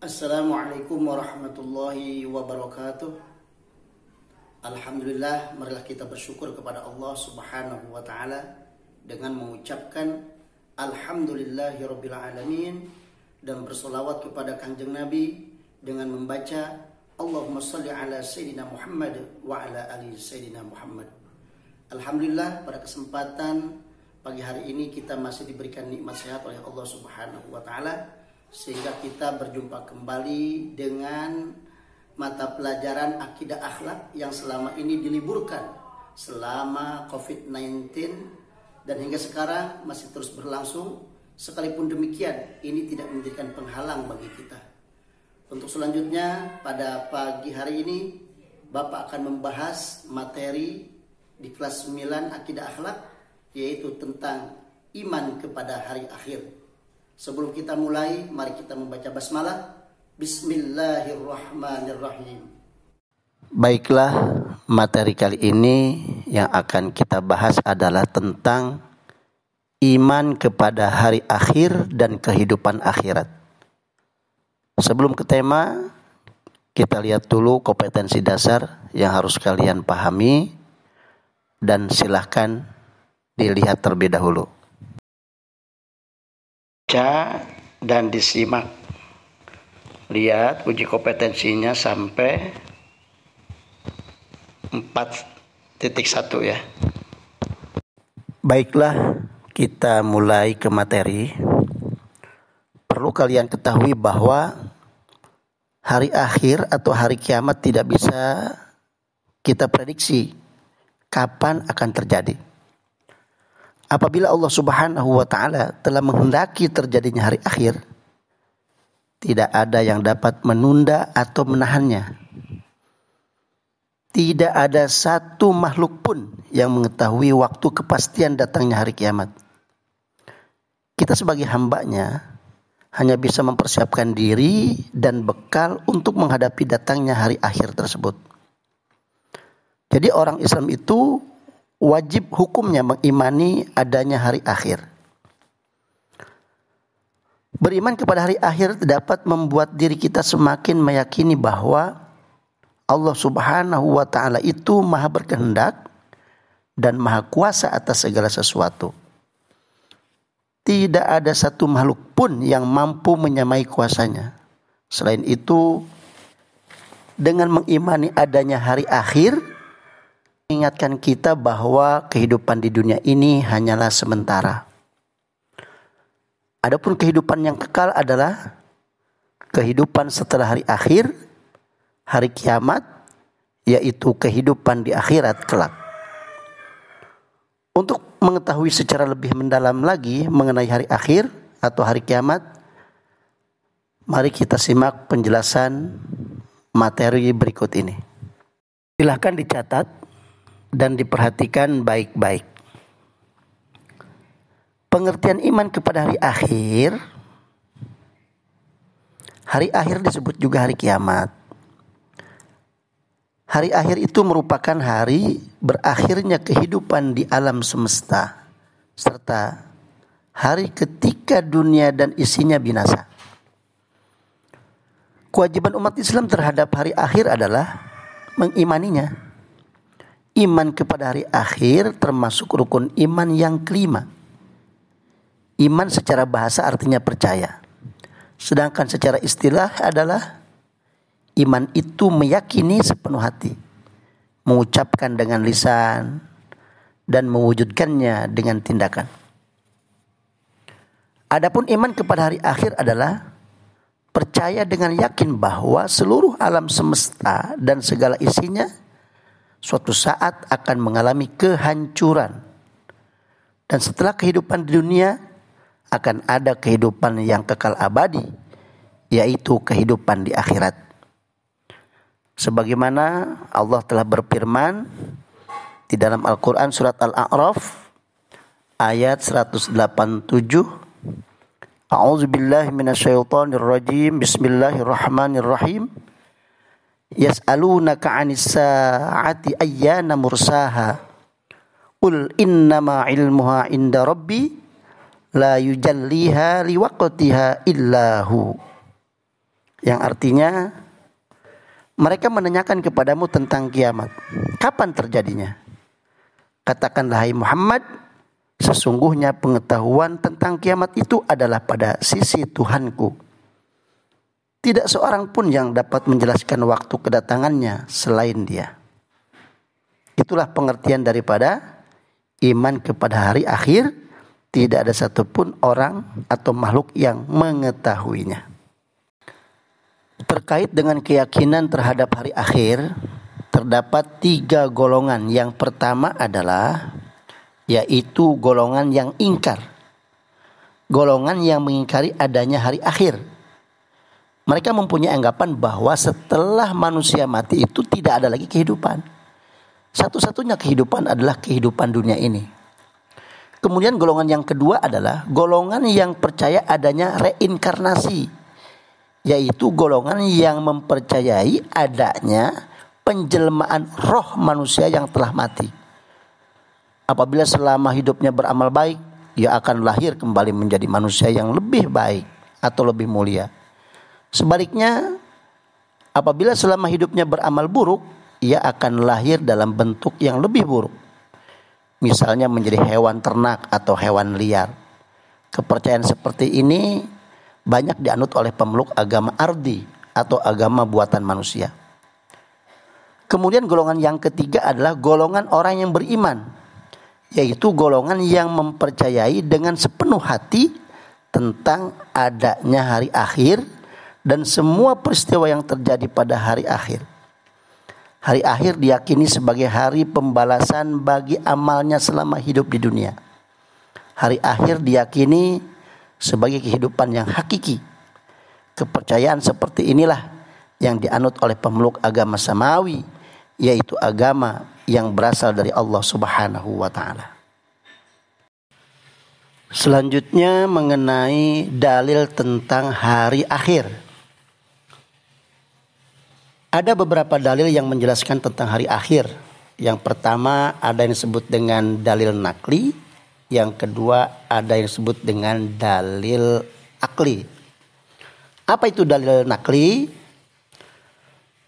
Assalamualaikum warahmatullahi wabarakatuh. Alhamdulillah, marilah kita bersyukur kepada Allah Subhanahu wa taala dengan mengucapkan alhamdulillahirabbil alamin dan bersolawat kepada Kanjeng Nabi dengan membaca Allahumma shalli ala sayyidina Muhammad wa ala ali sayyidina Muhammad. Alhamdulillah, pada kesempatan pagi hari ini kita masih diberikan nikmat sehat oleh Allah Subhanahu wa taala sehingga kita berjumpa kembali dengan mata pelajaran akidah akhlak yang selama ini diliburkan selama COVID-19 dan hingga sekarang masih terus berlangsung. Sekalipun demikian, ini tidak menjadikan penghalang bagi kita. Untuk selanjutnya pada pagi hari ini Bapak akan membahas materi di kelas 9 akidah akhlak, yaitu tentang iman kepada hari akhir. Sebelum kita mulai, mari kita membaca basmalah. Bismillahirrahmanirrahim. Baiklah, materi kali ini yang akan kita bahas adalah tentang iman kepada hari akhir dan kehidupan akhirat. Sebelum ke tema, kita lihat dulu kompetensi dasar yang harus kalian pahami dan silahkan dilihat terlebih dahulu. Baca dan disimak. Lihat uji kompetensinya sampai 4.1 ya. Baiklah, kita mulai ke materi. Perlu kalian ketahui bahwa hari akhir atau hari kiamat tidak bisa kita prediksi kapan akan terjadi. Apabila Allah Subhanahu wa taala telah menghendaki terjadinya hari akhir, tidak ada yang dapat menunda atau menahannya. Tidak ada satu makhluk pun yang mengetahui waktu kepastian datangnya hari kiamat. Kita sebagai hambanya hanya bisa mempersiapkan diri dan bekal untuk menghadapi datangnya hari akhir tersebut. Jadi orang Islam itu wajib hukumnya mengimani adanya hari akhir. Beriman kepada hari akhir dapat membuat diri kita semakin meyakini bahwa Allah Subhanahu wa taala itu maha berkehendak dan maha kuasa atas segala sesuatu. Tidak ada satu makhluk pun yang mampu menyamai kuasanya. Selain itu, dengan mengimani adanya hari akhir, mengingatkan kita bahwa kehidupan di dunia ini hanyalah sementara. Adapun kehidupan yang kekal adalah kehidupan setelah hari akhir, hari kiamat, yaitu kehidupan di akhirat kelak. Untuk mengetahui secara lebih mendalam lagi mengenai hari akhir atau hari kiamat, mari kita simak penjelasan materi berikut ini. Silahkan dicatat dan diperhatikan baik-baik. Pengertian iman kepada hari akhir disebut juga hari kiamat. Hari akhir itu merupakan hari berakhirnya kehidupan di alam semesta, serta hari ketika dunia dan isinya binasa. Kewajiban umat Islam terhadap hari akhir adalah mengimaninya. Iman kepada hari akhir termasuk rukun iman yang kelima. Iman secara bahasa artinya percaya. Sedangkan secara istilah adalah iman itu meyakini sepenuh hati, mengucapkan dengan lisan, dan mewujudkannya dengan tindakan. Adapun iman kepada hari akhir adalah percaya dengan yakin bahwa seluruh alam semesta dan segala isinya suatu saat akan mengalami kehancuran. Dan setelah kehidupan di dunia akan ada kehidupan yang kekal abadi, yaitu kehidupan di akhirat. Sebagaimana Allah telah berfirman di dalam Al-Quran surat Al-A'raf ayat 187. A'udzubillahi minasyaitonirrajim. Bismillahirrahmanirrahim. Yas'alunaka 'anis sa'ati ayyana mursaha. Qul innama 'ilmuha 'inda rabbi la yujalliha liwaqtiha illahu. yang artinya mereka menanyakan kepadamu tentang kiamat. Kapan terjadinya? Katakanlah hai Muhammad, sesungguhnya pengetahuan tentang kiamat itu adalah pada sisi Tuhanku. Tidak seorang pun yang dapat menjelaskan waktu kedatangannya selain Dia. Itulah pengertian daripada iman kepada hari akhir. Tidak ada satupun orang atau makhluk yang mengetahuinya. Terkait dengan keyakinan terhadap hari akhir, terdapat 3 golongan. Yang pertama adalah yaitu golongan yang ingkar. Golongan yang mengingkari adanya hari akhir. Mereka mempunyai anggapan bahwa setelah manusia mati itu tidak ada lagi kehidupan. Satu-satunya kehidupan adalah kehidupan dunia ini. Kemudian golongan yang kedua adalah golongan yang percaya adanya reinkarnasi, yaitu golongan yang mempercayai adanya penjelmaan roh manusia yang telah mati. Apabila selama hidupnya beramal baik, ia akan lahir kembali menjadi manusia yang lebih baik atau lebih mulia. Sebaliknya, apabila selama hidupnya beramal buruk, ia akan lahir dalam bentuk yang lebih buruk. Misalnya menjadi hewan ternak atau hewan liar. Kepercayaan seperti ini banyak dianut oleh pemeluk agama ardi atau agama buatan manusia. Kemudian golongan yang ketiga adalah golongan orang yang beriman, yaitu golongan yang mempercayai dengan sepenuh hati tentang adanya hari akhir dan semua peristiwa yang terjadi pada hari akhir. Hari akhir diyakini sebagai hari pembalasan bagi amalnya selama hidup di dunia. Hari akhir diyakini sebagai kehidupan yang hakiki. Kepercayaan seperti inilah yang dianut oleh pemeluk agama samawi, yaitu agama yang berasal dari Allah Subhanahu wa ta'ala. Selanjutnya mengenai dalil tentang hari akhir. Ada beberapa dalil yang menjelaskan tentang hari akhir. Yang pertama ada yang disebut dengan dalil nakli. Yang kedua ada yang disebut dengan dalil akli. Apa itu dalil nakli?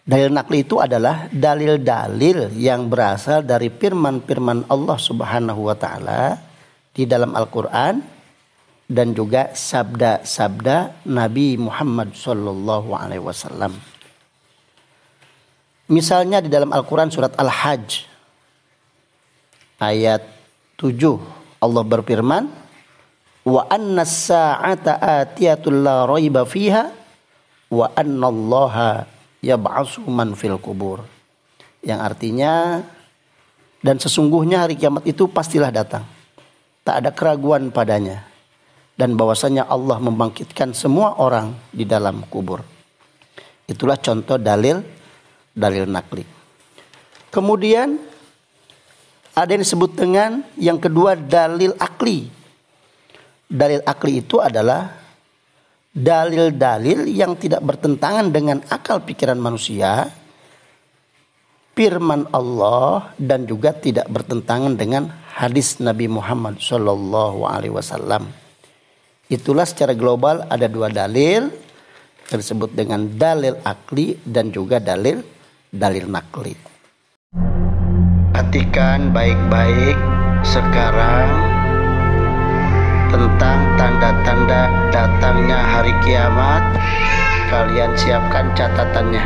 Dalil nakli itu adalah dalil-dalil yang berasal dari firman-firman Allah Subhanahu wa ta'ala di dalam Al-Quran dan juga sabda-sabda Nabi Muhammad sallallahu alaihi wasallam. Misalnya di dalam Al-Quran surat Al-Hajj ayat 7 Allah berfirman, wa anna as-sa'ata atiyatul la raiba fiha wa anna allaha yab'atsu man fil kubur. Yang artinya, dan sesungguhnya hari kiamat itu pastilah datang, tak ada keraguan padanya, dan bahwasanya Allah membangkitkan semua orang di dalam kubur. Itulah contoh dalil nakli. Kemudian ada yang disebut dengan yang kedua dalil akli. Dalil akli itu adalah dalil-dalil yang tidak bertentangan dengan akal pikiran manusia, firman Allah, dan juga tidak bertentangan dengan hadis Nabi Muhammad sallallahu alaihi wasallam. Itulah secara global ada 2 dalil yang disebut dengan dalil akli dan juga dalil nakli. Perhatikan baik-baik sekarang tentang tanda-tanda datangnya hari kiamat. Kalian siapkan catatannya.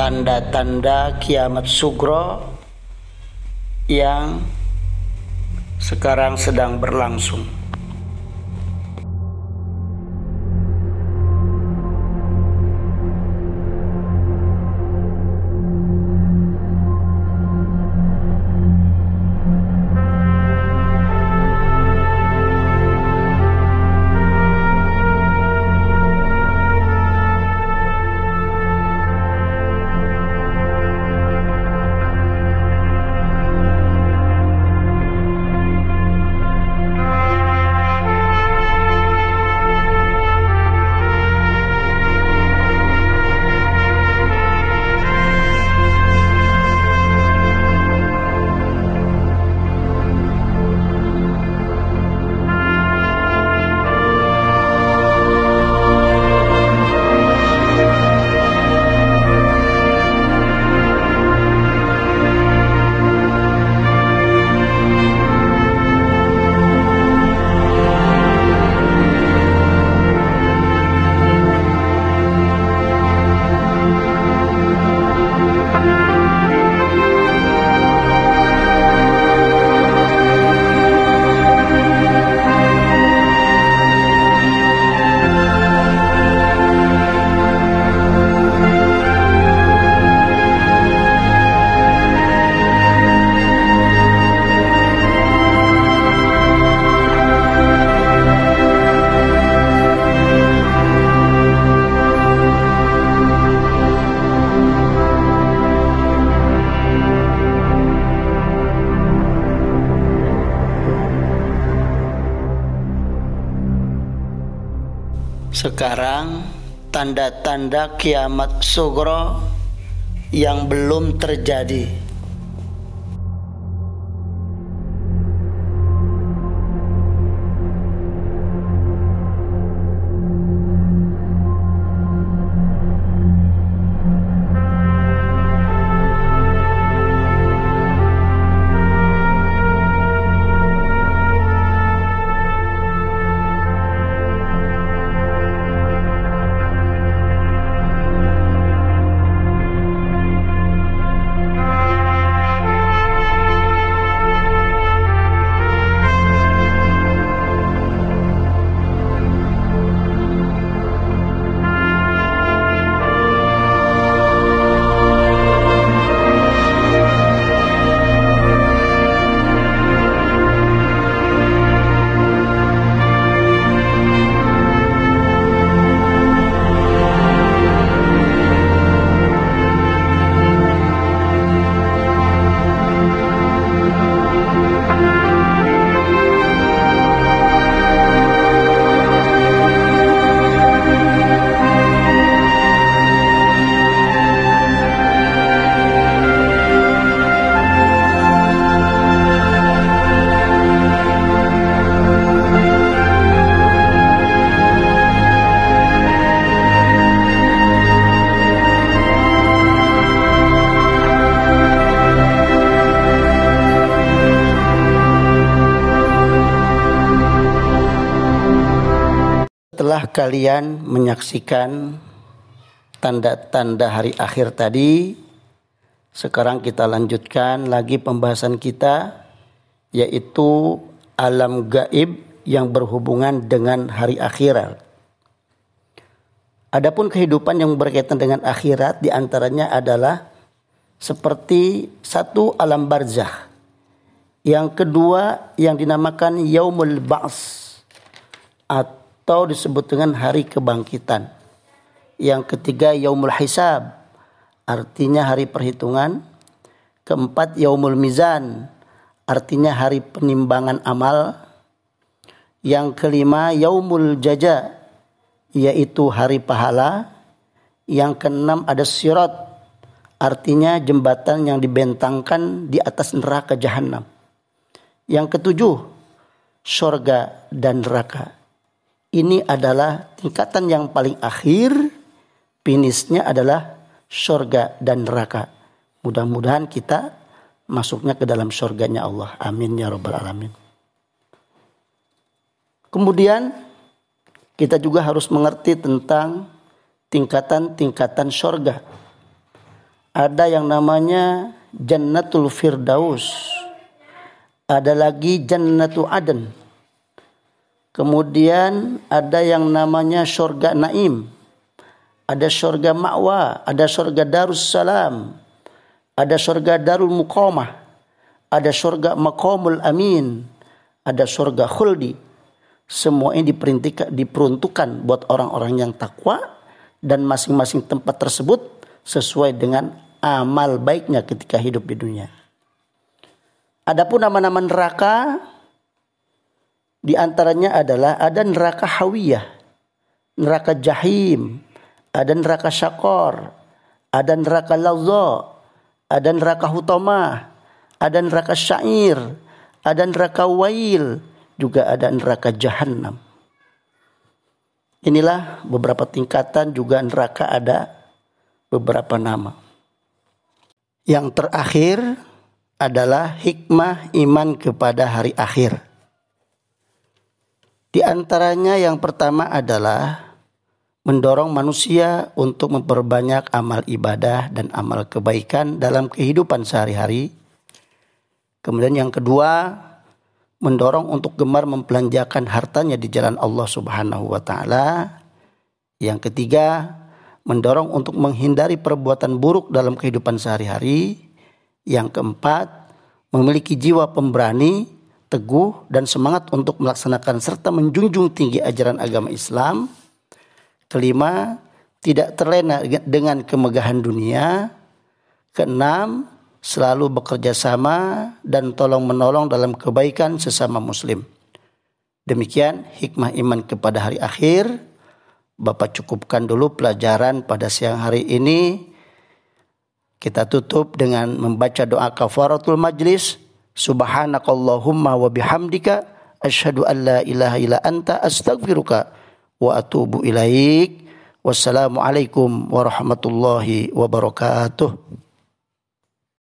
tanda-tanda kiamat sugro yang sekarang sedang berlangsung. Sekarang tanda-tanda kiamat sugro yang belum terjadi. Setelah kalian menyaksikan tanda-tanda hari akhir tadi, sekarang kita lanjutkan lagi pembahasan kita, yaitu alam gaib yang berhubungan dengan hari akhirat. Adapun kehidupan yang berkaitan dengan akhirat diantaranya adalah seperti satu alam barzakh, yang kedua yang dinamakan yaumul ba'ts atau disebut dengan hari kebangkitan. Yang ketiga yaumul hisab, artinya hari perhitungan. Keempat yaumul mizan, artinya hari penimbangan amal. Yang kelima yaumul jaza, yaitu hari pahala. Yang keenam ada sirat, artinya jembatan yang dibentangkan di atas neraka jahanam. Yang ketujuh surga dan neraka. Ini adalah tingkatan yang paling akhir, finishnya adalah surga dan neraka. Mudah-mudahan kita masuknya ke dalam surganya Allah. Amin ya rabbal alamin. Kemudian kita juga harus mengerti tentang tingkatan-tingkatan surga. ada yang namanya Jannatul Firdaus, ada lagi Jannatu Aden. Kemudian ada yang namanya surga Naim, ada surga Ma'wa, ada surga Darussalam, ada surga Darul Muqamah, ada surga Maqamul Amin, ada surga Khuldi. Semua ini diperuntukkan buat orang-orang yang takwa, dan masing-masing tempat tersebut sesuai dengan amal baiknya ketika hidup di dunia. Adapun nama-nama neraka, di antaranya adalah ada neraka Hawiyah, neraka Jahim, ada neraka Syaqar, ada neraka Lazza, ada neraka Hutamah, ada neraka Syair, ada neraka Wail, juga ada neraka Jahannam. Inilah beberapa tingkatan, juga neraka ada beberapa nama. Yang terakhir adalah hikmah iman kepada hari akhir. Di antaranya yang pertama adalah mendorong manusia untuk memperbanyak amal ibadah dan amal kebaikan dalam kehidupan sehari-hari. Kemudian yang kedua, mendorong untuk gemar membelanjakan hartanya di jalan Allah Subhanahu wa taala. Yang ketiga, mendorong untuk menghindari perbuatan buruk dalam kehidupan sehari-hari. Yang keempat, memiliki jiwa pemberani, teguh, dan semangat untuk melaksanakan serta menjunjung tinggi ajaran agama Islam. Kelima, tidak terlena dengan kemegahan dunia. Keenam, selalu bekerja sama dan tolong menolong dalam kebaikan sesama muslim. Demikian hikmah iman kepada hari akhir. Bapak cukupkan dulu pelajaran pada siang hari ini. Kita tutup dengan membaca doa kafaratul majlis. Subhanakallahumma wa bihamdika asyhadu an la ilaha illa anta astaghfiruka wa atubu ilaik. Wassalamualaikum warahmatullahi wabarakatuh.